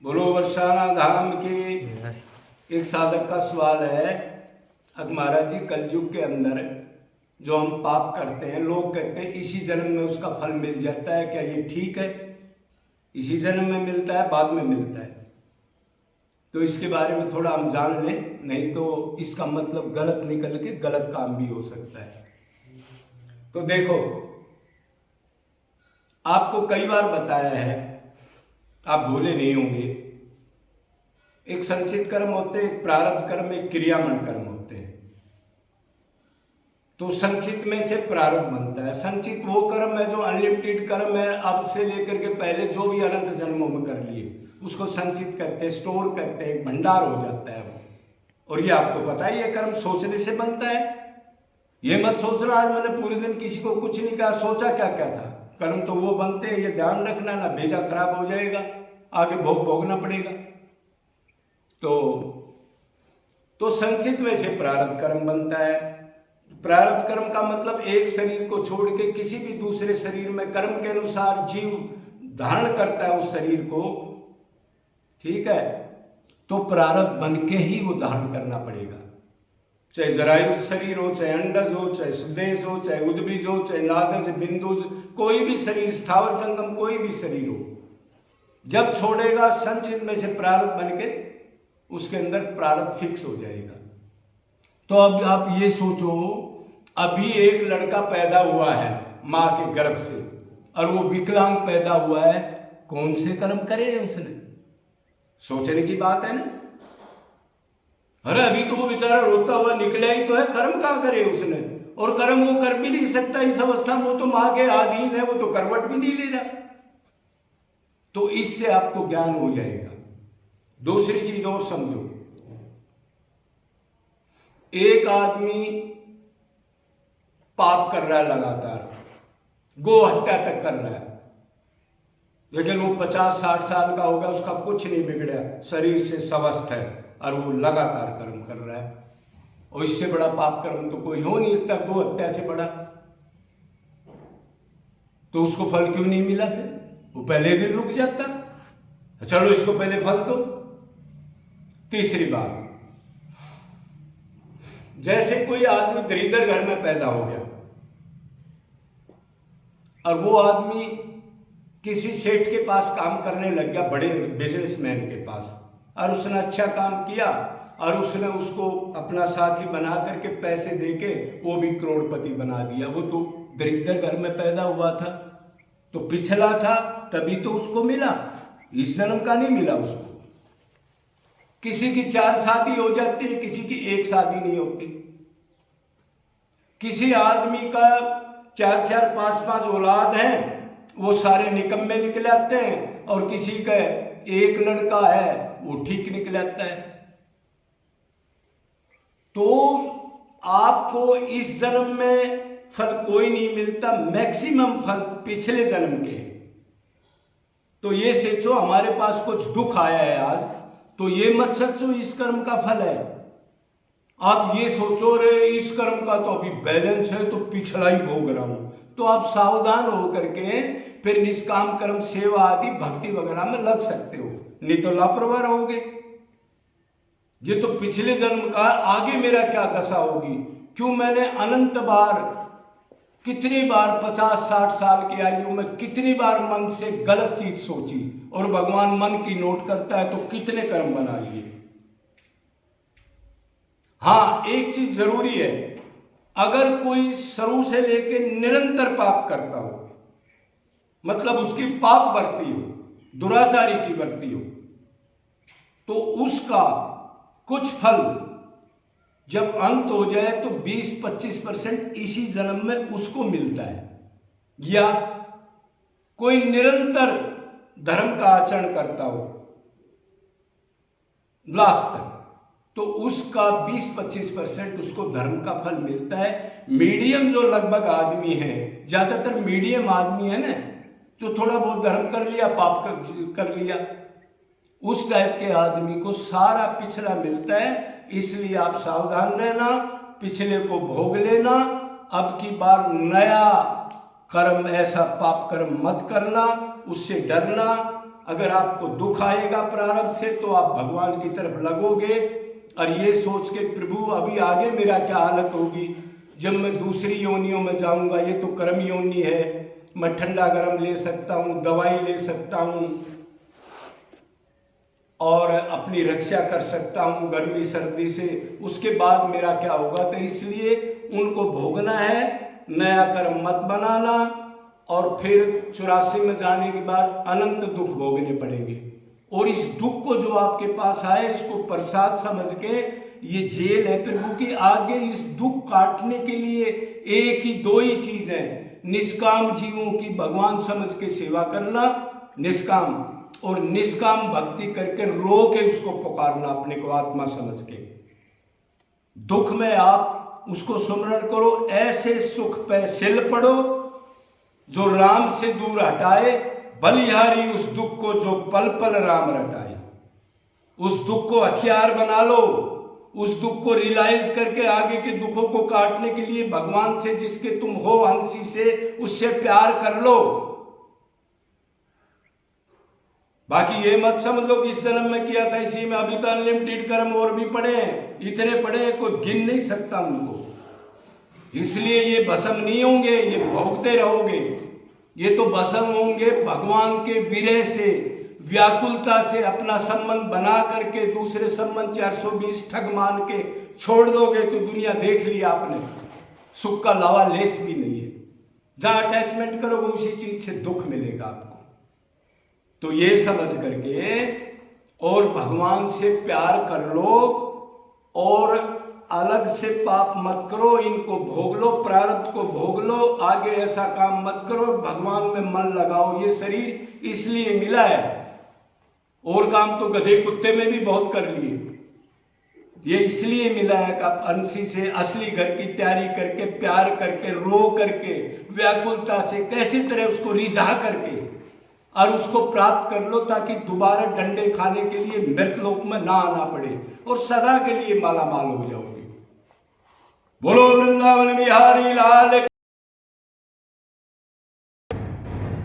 बोलो बरसाना धाम की। एक साधक का सवाल है, अब महाराज जी कलयुग के अंदर जो हम पाप करते हैं, लोग कहते हैं इसी जन्म में उसका फल मिल जाता है, क्या ये ठीक है? इसी जन्म में मिलता है, बाद में मिलता है? तो इसके बारे में थोड़ा हम जान लें, नहीं तो इसका मतलब गलत निकल के गलत काम भी हो सकता है। तो देखो, आपको कई बार बताया है, आप भूले नहीं होंगे, एक संचित कर्म होते हैं, एक प्रारब्ध कर्म, एक क्रियामण कर्म होते हैं। तो संचित में से प्रारब्ध बनता है। संचित वो कर्म है जो अनलिमिटेड कर्म है, अब से लेकर के पहले जो भी अनंत जन्मों में कर लिए उसको संचित कहते हैं, स्टोर कहते हैं, भंडार हो जाता है वो। और ये आपको पता है, ये कर्म सोचने से बनता है। ये मत सोचना आज मैंने पूरे दिन किसी को कुछ नहीं कहा, सोचा क्या क्या था। कर्म तो वो बनते हैं, ये ध्यान रखना, ना भेजा खराब हो जाएगा, आगे भोगना पड़ेगा। तो संचित में से प्रारब्ध कर्म बनता है। प्रारब्ध कर्म का मतलब एक शरीर को छोड़ के किसी भी दूसरे शरीर में कर्म के अनुसार जीव धारण करता है उस शरीर को, ठीक है? तो प्रारब्ध बन के ही वो धारण करना पड़ेगा। चाहे जरायु शरीर हो, चाहे अंडज हो, चाहे सुदेश हो, चाहे उद्बीज हो, चाहे नागज बिंदुज, कोई भी शरीर, स्थावर जंगम कोई भी शरीर हो, जब छोड़ेगा संचित में से प्रारब्ध बन के उसके अंदर प्रारब्ध फिक्स हो जाएगा। तो अब आप ये सोचो, अभी एक लड़का पैदा हुआ है मां के गर्भ से और वो विकलांग पैदा हुआ है, कौन से कर्म करे उसने? सोचने की बात है ना। अरे अभी तो वो बेचारा रोता हुआ निकला ही तो है, कर्म कहाँ करे उसने? और कर्म वो कर भी नहीं सकता इस अवस्था में, वो तो मां के अधीन है, वो तो करवट भी नहीं ले रहा। तो इससे आपको ज्ञान हो जाएगा। दूसरी चीज और समझो, एक आदमी पाप कर रहा है लगातार, गो हत्या तक कर रहा है, लेकिन वो 50-60 साल का होगा, उसका कुछ नहीं बिगड़ा, शरीर से स्वस्थ है और वो लगातार कर्म कर रहा है। और इससे बड़ा पाप कर्म तो कोई हो नहीं सकता, गो हत्या से बड़ा। तो उसको फल क्यों नहीं मिला? फिर वो पहले दिन रुक जाता, चलो इसको पहले फल दो। तीसरी बात, जैसे कोई आदमी दरिद्र घर में पैदा हो गया और वो आदमी किसी सेठ के पास काम करने लग गया, बड़े बिजनेसमैन के पास, और उसने अच्छा काम किया और उसने उसको अपना साथी बना करके पैसे देके वो भी करोड़पति बना दिया। वो तो दरिद्र घर में पैदा हुआ था, तो पिछला था, तभी तो उसको मिला, इस जन्म का नहीं मिला उसको। किसी की 4 शादी हो जाती है, किसी की 1 शादी नहीं होती। किसी आदमी का 4-4, 5-5 औलाद हैं, वो सारे निकम्मे निकल आते हैं, और किसी का एक लड़का है वो ठीक निकल आता है। तो आपको इस जन्म में फल कोई नहीं मिलता, मैक्सिमम फल पिछले जन्म के। तो ये सोचो हमारे पास कुछ दुख आया है आज, तो ये मत सोचो इस कर्म का फल है। आप ये सोचो रे इस कर्म का तो अभी बैलेंस है, तो पिछला ही भोग रहा हूं। तो आप सावधान हो करके फिर निष्काम कर्म, सेवा आदि भक्ति वगैरह में लग सकते हो, नहीं तो लापरवाह रहोगे। ये तो पिछले जन्म का, आगे मेरा क्या दशा होगी? क्यों मैंने अनंत बार, कितनी बार 50-60 साल की आयु में कितनी बार मन से गलत चीज सोची, और भगवान मन की नोट करता है, तो कितने कर्म बना लिए। हाँ, एक चीज जरूरी है, अगर कोई शुरू से लेके निरंतर पाप करता हो, मतलब उसकी पाप वर्ती हो, दुराचारी की वर्ती हो, तो उसका कुछ फल जब अंत हो जाए तो 20-25% इसी जन्म में उसको मिलता है। या कोई निरंतर धर्म का आचरण करता हो लास्ट तक, तो उसका 20-25% उसको धर्म का फल मिलता है। मीडियम जो लगभग आदमी है, ज्यादातर मीडियम आदमी है ना, जो थोड़ा बहुत धर्म कर लिया, पाप कर लिया, उस टाइप के आदमी को सारा पिछला मिलता है। इसलिए आप सावधान रहना, पिछले को भोग लेना, अब की बार नया कर्म, ऐसा पाप कर्म मत करना, उससे डरना। अगर आपको दुख आएगा प्रारब्ध से तो आप भगवान की तरफ लगोगे और ये सोच के प्रभु अभी आगे मेरा क्या हालत होगी जब मैं दूसरी योनियों में जाऊंगा, ये तो कर्म योनि है, मैं ठंडा गर्म ले सकता हूँ, दवाई ले सकता हूँ और अपनी रक्षा कर सकता हूँ गर्मी सर्दी से, उसके बाद मेरा क्या होगा। तो इसलिए उनको भोगना है, नया कर्म मत बनाना और फिर 84 में जाने के बाद अनंत दुख भोगने पड़ेंगे। और इस दुख को जो आपके पास आए इसको प्रसाद समझ के, ये जेल है प्रभु की, आगे इस दुख काटने के लिए एक ही दो ही चीज है, निष्काम जीवों की भगवान समझ के सेवा करना, निष्काम, और निष्काम भक्ति करके रो के उसको पुकारना अपने को आत्मा समझ के। दुख में आप उसको सुमरण करो, ऐसे सुख पे सिल पड़ो जो राम से दूर हटाए, बलिहारी उस दुख को जो पल पल राम रटाए। उस दुख को हथियार बना लो, उस दुख को रियलाइज करके आगे के दुखों को काटने के लिए भगवान से, जिसके तुम हो अंशी से, उससे प्यार कर लो। बाकी ये मत समझ लो कि इस जन्म में किया था इसी में, अभी तो अनलिमिटेड कर्म और भी पड़े हैं, इतने पड़े हैं कोई गिन नहीं सकता उनको। इसलिए ये भस्म नहीं होंगे, ये भोगते रहोगे। ये तो भस्म होंगे भगवान के विरह से, व्याकुलता से, अपना संबंध बना करके दूसरे संबंध 420 ठग मान के छोड़ दोगे तो दुनिया देख लिया आपने, सुख का लावा लेस भी नहीं है। जहां अटैचमेंट करोगे उसी चीज से दुख मिलेगा आपको। तो ये समझ करके और भगवान से प्यार कर लो और अलग से पाप मत करो, इनको भोग लो, प्रारब्ध को भोग लो, आगे ऐसा काम मत करो, भगवान में मन लगाओ। ये शरीर इसलिए मिला है, और काम तो गधे कुत्ते में भी बहुत कर लिए, ये इसलिए मिला है कि आप अंशी से असली घर की तैयारी करके, प्यार करके, रो करके, व्याकुलता से कैसी तरह उसको रिझा करके और उसको प्राप्त कर लो, ताकि दोबारा डंडे खाने के लिए मृतलोक में ना आना पड़े और सदा के लिए माला माल हो जाओगे। बोलो वृंदावन बिहारी लाल।